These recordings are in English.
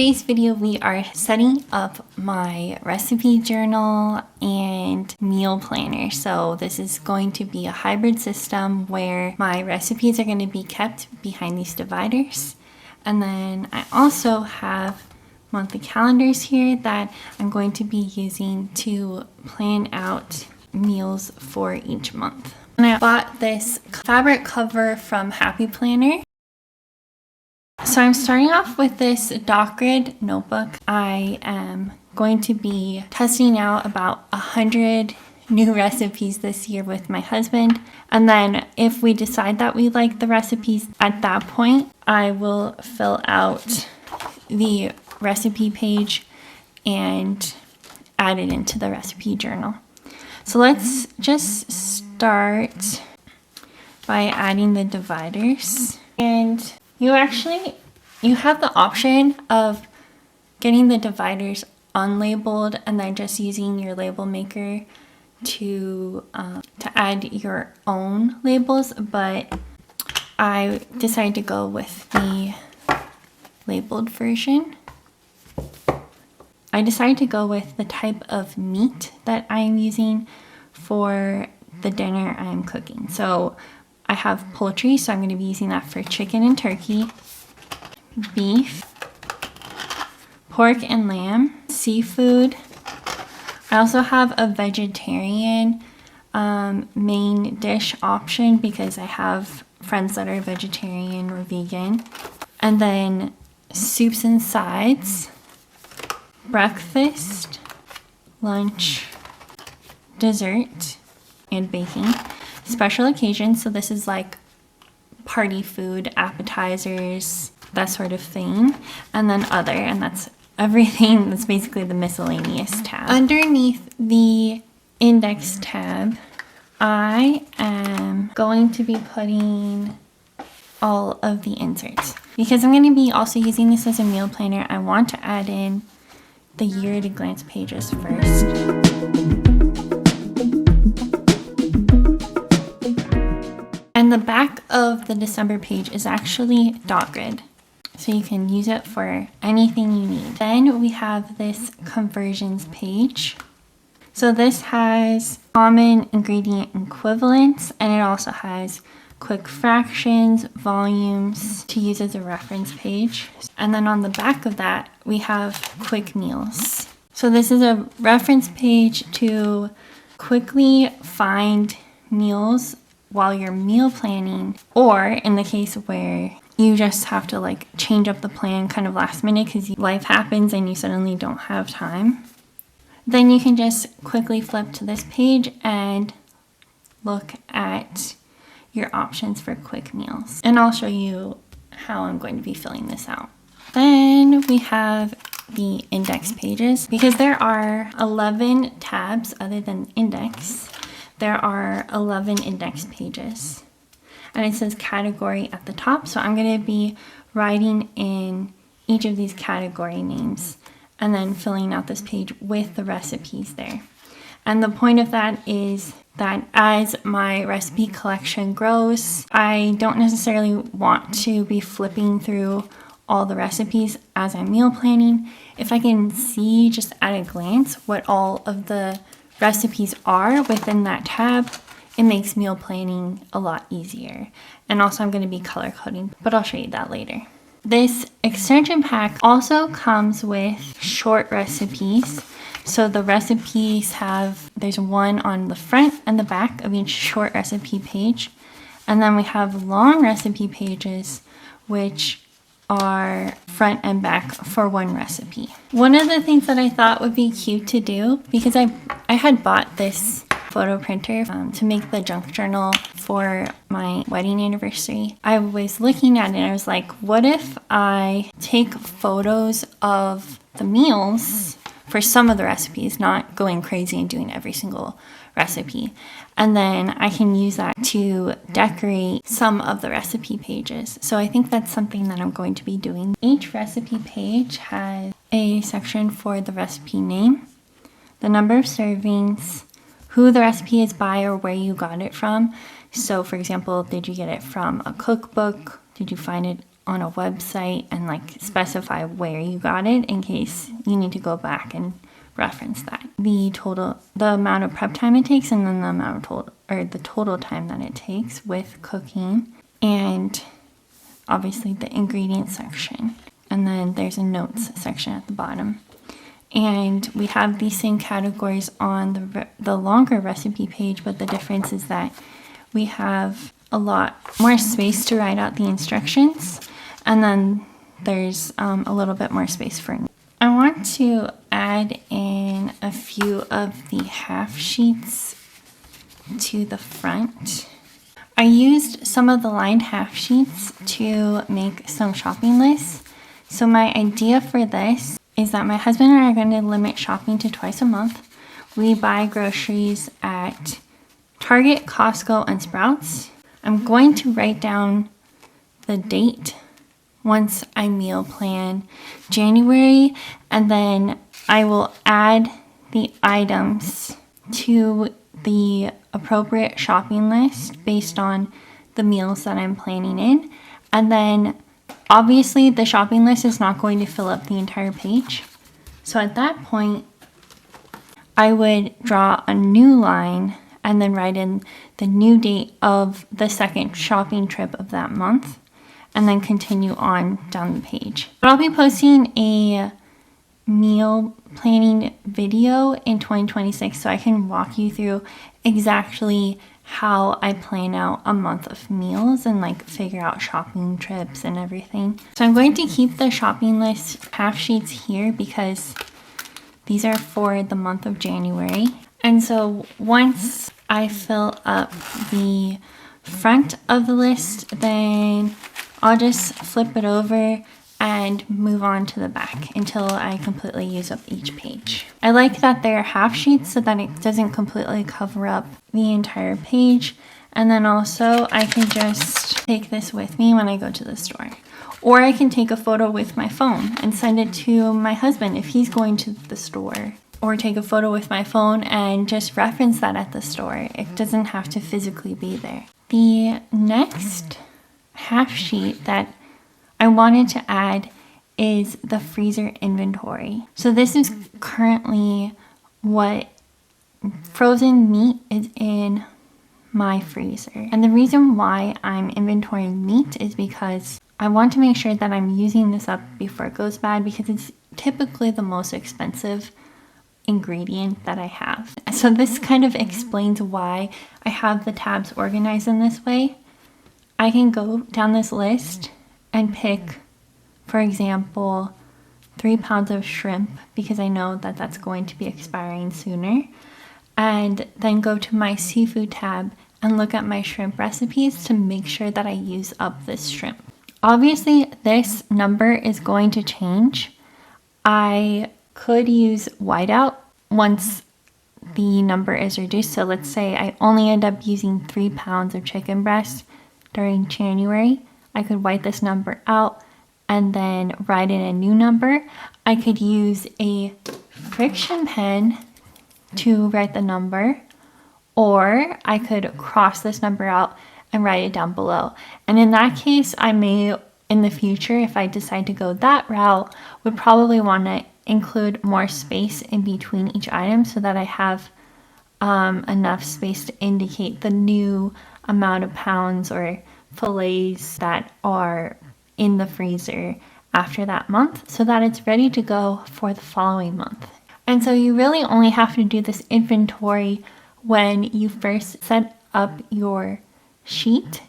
today's video, we are setting up my recipe journal and meal planner. So this is going to be a hybrid system where my recipes are going to be kept behind these dividers. And then I also have monthly calendars here that I'm going to be using to plan out meals for each month. And I bought this fabric cover from Happy Planner. So I'm starting off with this dot grid notebook. I am going to be testing out about 100 new recipes this year with my husband. And then if we decide that we like the recipes at that point, I will fill out the recipe page and add it into the recipe journal. So let's just start by adding the dividers. And you have the option of getting the dividers unlabeled and then just using your label maker to add your own labels, but I decided to go with the labeled version. I decided to go with the type of meat that I'm using for the dinner I'm cooking. So I have poultry, so I'm going to be using that for chicken and turkey, beef, pork and lamb, seafood. I also have a vegetarian main dish option because I have friends that are vegetarian or vegan. And then soups and sides, breakfast, lunch, dessert, and baking. Special occasions, so this is like party food, appetizers, that sort of thing. And then other, and that's everything. That's basically the miscellaneous tab. Underneath the index tab, I am going to be putting all of the inserts. Because I'm going to be also using this as a meal planner, I want to add in the year at a glance pages first. And the back of the December page is actually dot grid, so you can use it for anything you need. Then we have this conversions page. So this has common ingredient equivalents, and it also has quick fractions, volumes to use as a reference page. And then on the back of that, we have quick meals. So this is a reference page to quickly find meals while you're meal planning, or in the case where you just have to like change up the plan kind of last minute because life happens and you suddenly don't have time. Then you can just quickly flip to this page and look at your options for quick meals. And I'll show you how I'm going to be filling this out. Then we have the index pages. Because there are 11 tabs other than index, there are 11 index pages. And it says category at the top. So I'm going to be writing in each of these category names and then filling out this page with the recipes there. And the point of that is that as my recipe collection grows, I don't necessarily want to be flipping through all the recipes as I'm meal planning. If I can see just at a glance what all of the recipes are within that tab, it makes meal planning a lot easier. And also I'm going to be color coding, but I'll show you that later. This extension pack also comes with short recipes. So the recipes there's one on the front and the back of each short recipe page. And then we have long recipe pages, which are front and back for one recipe. One of the things that I thought would be cute to do, because I had bought this photo printer to make the junk journal for my wedding anniversary. I was looking at it and I was like, what if I take photos of the meals for some of the recipes, not going crazy and doing every single recipe. And then I can use that to decorate some of the recipe pages. So I think that's something that I'm going to be doing. Each recipe page has a section for the recipe name, the number of servings, who the recipe is by or where you got it from. So for example, did you get it from a cookbook? Did you find it on a website and like specify where you got it in case you need to go back and reference that. The amount of prep time it takes, and then the total time that it takes with cooking, and obviously the ingredients section. And then there's a notes section at the bottom. And we have these same categories on the longer recipe page, but the difference is that we have a lot more space to write out the instructions, and then there's a little bit more space for me. I want to add in a few of the half sheets to the front. I used some of the lined half sheets to make some shopping lists. So my idea for this is that my husband and I are going to limit shopping to twice a month. We buy groceries at Target, Costco, and Sprouts. I'm going to write down the date once I meal plan January, and then I will add the items to the appropriate shopping list based on the meals that I'm planning in. And then obviously the shopping list is not going to fill up the entire page. So at that point, I would draw a new line and then write in the new date of the second shopping trip of that month, and then continue on down the page. But I'll be posting a meal planning video in 2026 so I can walk you through exactly how I plan out a month of meals and like figure out shopping trips and everything. So I'm going to keep the shopping list half sheets here because these are for the month of January. And so once I fill up the front of the list, then I'll just flip it over and move on to the back until I completely use up each page. I like that they're half sheets so that it doesn't completely cover up the entire page. And then also I can just take this with me when I go to the store. Or I can take a photo with my phone and send it to my husband if he's going to the store. Or take a photo with my phone and just reference that at the store. It doesn't have to physically be there. The next half sheet that I wanted to add is the freezer inventory. So this is currently what frozen meat is in my freezer. And the reason why I'm inventorying meat is because I want to make sure that I'm using this up before it goes bad, because it's typically the most expensive ingredient that I have. So this kind of explains why I have the tabs organized in this way. I can go down this list and pick, for example, 3 pounds of shrimp because I know that that's going to be expiring sooner, and then go to my seafood tab and look at my shrimp recipes to make sure that I use up this shrimp. Obviously, this number is going to change. I could use whiteout once the number is reduced. So let's say I only end up using 3 pounds of chicken breast during January. I could white this number out and then write in a new number. I could use a friction pen to write the number, or I could cross this number out and write it down below. And in that case, I may, in the future, if I decide to go that route, would probably want to include more space in between each item so that I have enough space to indicate the new amount of pounds or fillets that are in the freezer after that month, so that it's ready to go for the following month. And so you really only have to do this inventory when you first set up your sheet,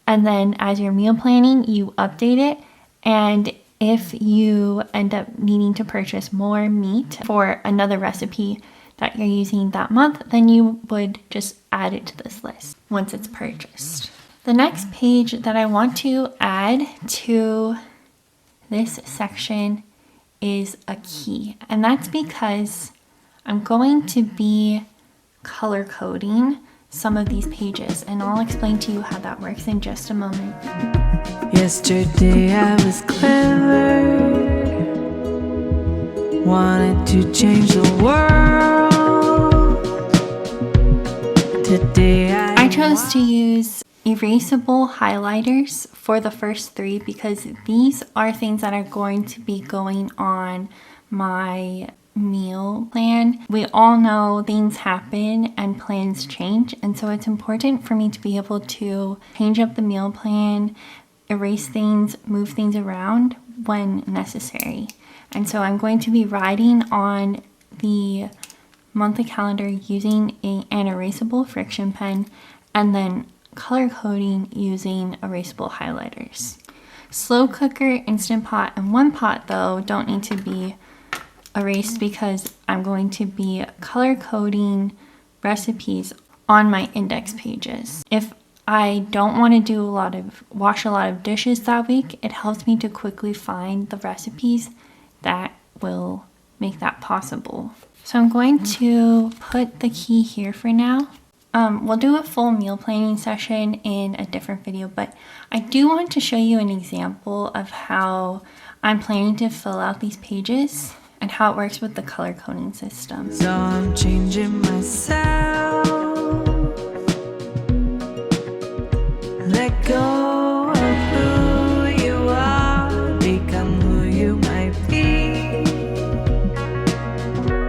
and then as you're meal planning, you update it. And if you end up needing to purchase more meat for another recipe that you're using that month, then you would just add it to this list once it's purchased. The next page that I want to add to this section is a key, and that's because I'm going to be color coding some of these pages, and I'll explain to you how that works in just a moment. Yesterday I was clever, wanted to change the world. Today I chose to use erasable highlighters for the first 3 because these are things that are going to be going on my meal plan. We all know things happen and plans change, and so it's important for me to be able to change up the meal plan, erase things, move things around when necessary. And so I'm going to be writing on the monthly calendar using an erasable friction pen and then color coding using erasable highlighters. Slow cooker, Instant Pot, and One Pot though don't need to be erased because I'm going to be color coding recipes on my index pages. If I don't want to wash a lot of dishes that week, it helps me to quickly find the recipes that will make that possible. So I'm going to put the key here for now. We'll do a full meal planning session in a different video, but I do want to show you an example of how I'm planning to fill out these pages and how it works with the color coding system. So I'm changing myself. Let go of who you are, become who you might be.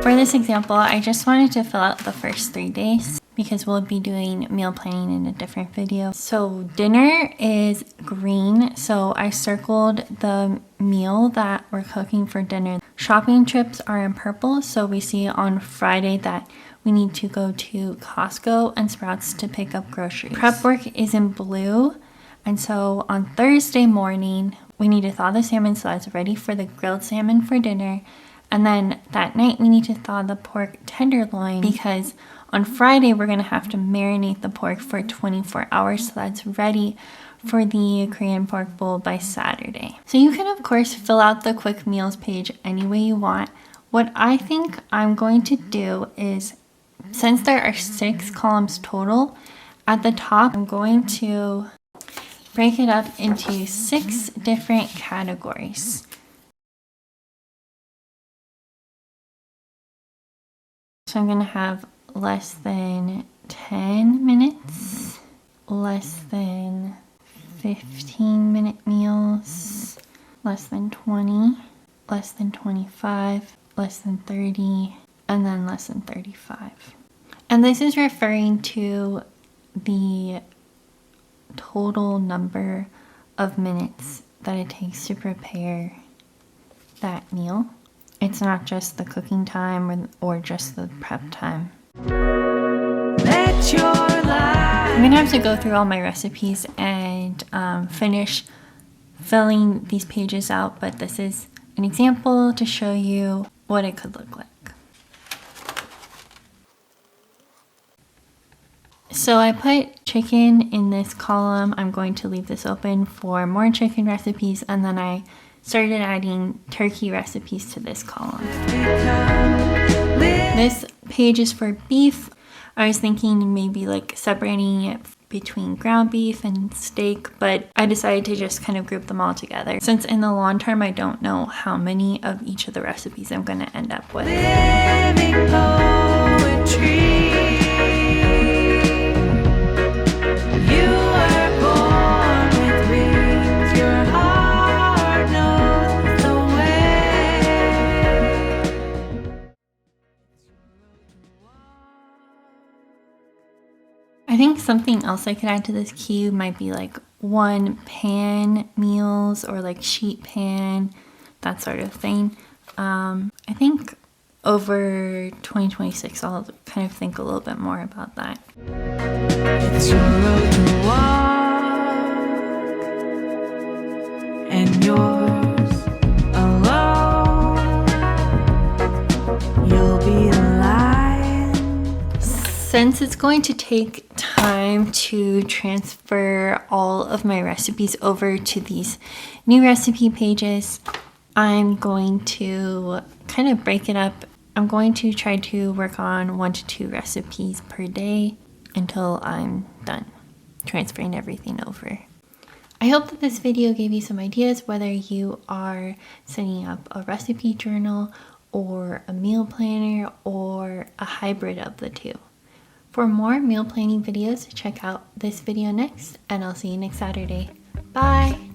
For this example, I just wanted to fill out the first 3 days because we'll be doing meal planning in a different video. So dinner is green, so I circled the meal that we're cooking for dinner. Shopping trips are in purple, so we see on Friday that we need to go to Costco and Sprouts to pick up groceries. Prep work is in blue, and so on Thursday morning, we need to thaw the salmon so that's ready for the grilled salmon for dinner. And then that night, we need to thaw the pork tenderloin because on Friday, we're going to have to marinate the pork for 24 hours so that's ready for the Korean pork bowl by Saturday. So you can, of course, fill out the quick meals page any way you want. What I think I'm going to do is, since there are 6 columns total, at the top, I'm going to break it up into 6 different categories. So I'm going to have less than 10 minutes, less than 15-minute meals, less than 20, less than 25, less than 30, and then less than 35. And this is referring to the total number of minutes that it takes to prepare that meal. It's not just the cooking time or just the prep time. Let your light. I'm gonna have to go through all my recipes and finish filling these pages out, but this is an example to show you what it could look like. So I put chicken in this column. I'm going to leave this open for more chicken recipes, and then I started adding turkey recipes to this column. This page is for beef. I was thinking maybe like separating it between ground beef and steak, but I decided to just kind of group them all together. Since in the long term, I don't know how many of each of the recipes I'm going to end up with. Living poetry. You were born with wings, your heart knows the way. I think something else I could add to this cube might be like 1 pan meals or like sheet pan, that sort of thing. I think over 2026, I'll kind of think a little bit more about that. It's your road to walk, and yours alone. You'll be the lion. Since it's going to take time to transfer all of my recipes over to these new recipe pages, I'm going to kind of break it up. I'm going to try to work on 1 to 2 recipes per day until I'm done transferring everything over. I hope that this video gave you some ideas whether you are setting up a recipe journal or a meal planner or a hybrid of the two. For more meal planning videos, check out this video next, and I'll see you next Saturday. Bye!